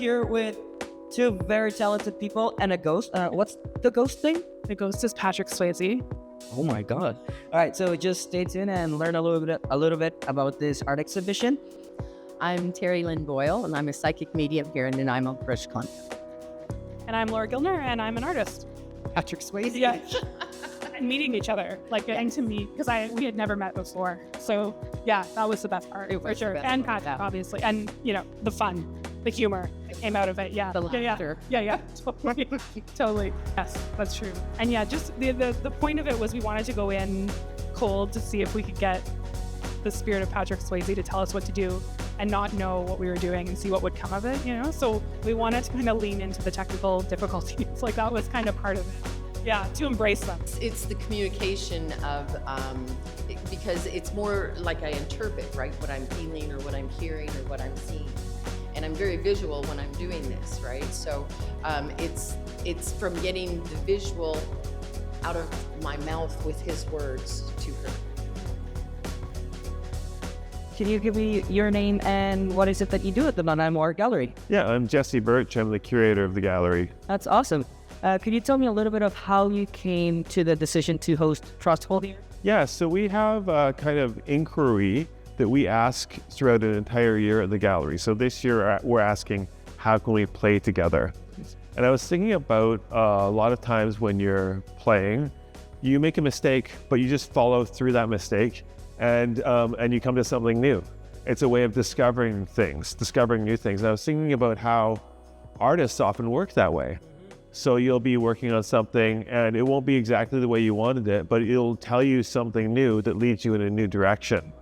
here with two very talented people and a ghost. What's the ghost thing? The ghost is Patrick Swayze. Oh my god. All right, so just stay tuned and learn a little bit about this art exhibition. I'm Terry Lynn Boyle, and I'm a psychic medium here in Nanaimo, British Columbia. And I'm Laura Gilner, and I'm an artist. Patrick Swayze. Yeah. And meeting each other, like getting to meet, because we had never met before. So yeah, that was the best part, for sure. And Patrick, obviously. And, you know, the fun, the humor that came out of it. Yeah. The laughter. Yeah. Totally. Totally. Yes, that's true. And yeah, just the point of it was we wanted to go in cold to see if we could get the spirit of Patrick Swayze to tell us what to do and not know what we were doing and see what would come of it, you know? So we wanted to kind of lean into the technical difficulties. Like that was kind of part of it. Yeah, to embrace them. It's the communication of, because it's more like I interpret, right? What I'm feeling or what I'm hearing or what I'm seeing. And I'm very visual when I'm doing this, right? So it's from getting the visual out of my mouth with his words to her. Can you give me your name and what is it that you do at the Nanaimo Art Gallery? Yeah, I'm Jesse Birch. I'm the curator of the gallery. That's awesome. Could you tell me a little bit of how you came to the decision to host Trustful here? Yeah, so we have a kind of inquiry that we ask throughout an entire year at the gallery. So this year we're asking, how can we play together? And I was thinking about a lot of times when you're playing, you make a mistake, but you just follow through that mistake and you come to something new. It's a way of discovering new things. And I was thinking about how artists often work that way. So you'll be working on something and it won't be exactly the way you wanted it, but it'll tell you something new that leads you in a new direction.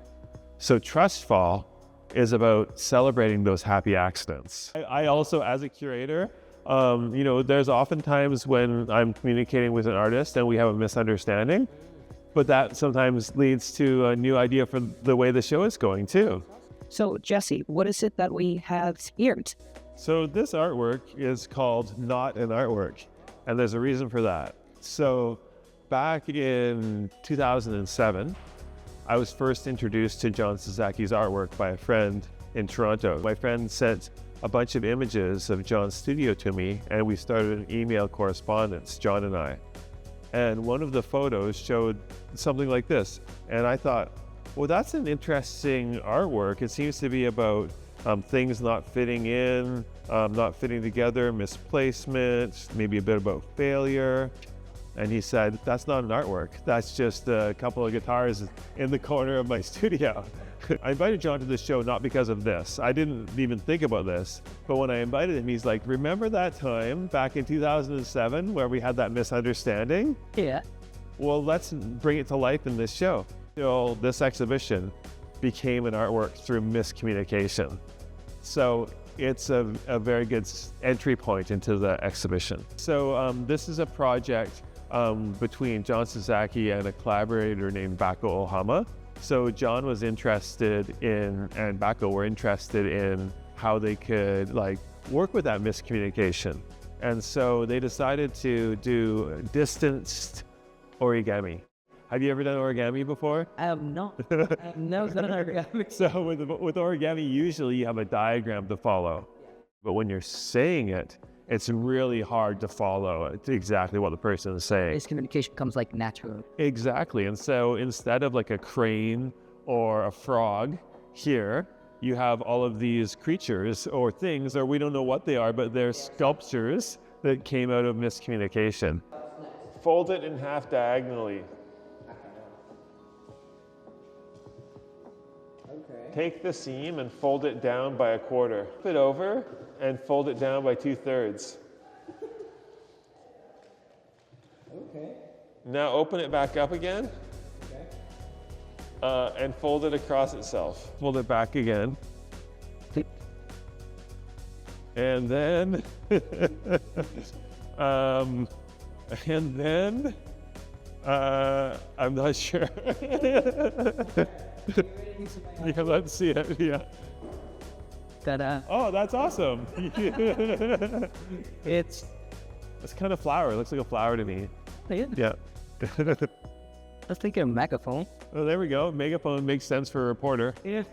So Trustfall is about celebrating those happy accidents. I also, as a curator, you know, there's often times when I'm communicating with an artist and we have a misunderstanding, but that sometimes leads to a new idea for the way the show is going too. So Jesse, what is it that we have here? So this artwork is called Not an Artwork, and there's a reason for that. So back in 2007, I was first introduced to John Sazaki's artwork by a friend in Toronto. My friend sent a bunch of images of John's studio to me, and we started an email correspondence, John and I. And one of the photos showed something like this, and I thought, well, that's an interesting artwork. It seems to be about things not fitting in, not fitting together, misplacement, maybe a bit about failure. And he said, that's not an artwork. That's just a couple of guitars in the corner of my studio. I invited John to the show not because of this. I didn't even think about this. But when I invited him, he's like, remember that time back in 2007 where we had that misunderstanding? Yeah. Well, let's bring it to life in this show. So this exhibition became an artwork through miscommunication. So it's a very good entry point into the exhibition. So this is a project between John Sasaki and a collaborator named Bako Ohama. So John was interested in, and Bako were interested in how they could work with that miscommunication. And so they decided to do distanced origami. Have you ever done origami before? I have not. I have never done origami. So with origami, usually you have a diagram to follow. But when you're saying it, it's really hard to follow exactly what the person is saying. Miscommunication comes like natural. Exactly. And so instead of like a crane or a frog here, you have all of these creatures or things, or we don't know what they are, but they're sculptures that came out of miscommunication. Fold it in half diagonally. Take the seam and fold it down by a quarter. Flip it over and fold it down by 2/3. Okay. Now open it back up again. Okay. And fold it across itself. Fold it back again. And then, I'm not sure. Yeah, let's see it. Yeah. Ta-da. Oh, that's awesome. It's kind of flower. It looks like a flower to me. Yeah. Let's take a megaphone. Oh, there we go. Megaphone makes sense for a reporter. Yeah.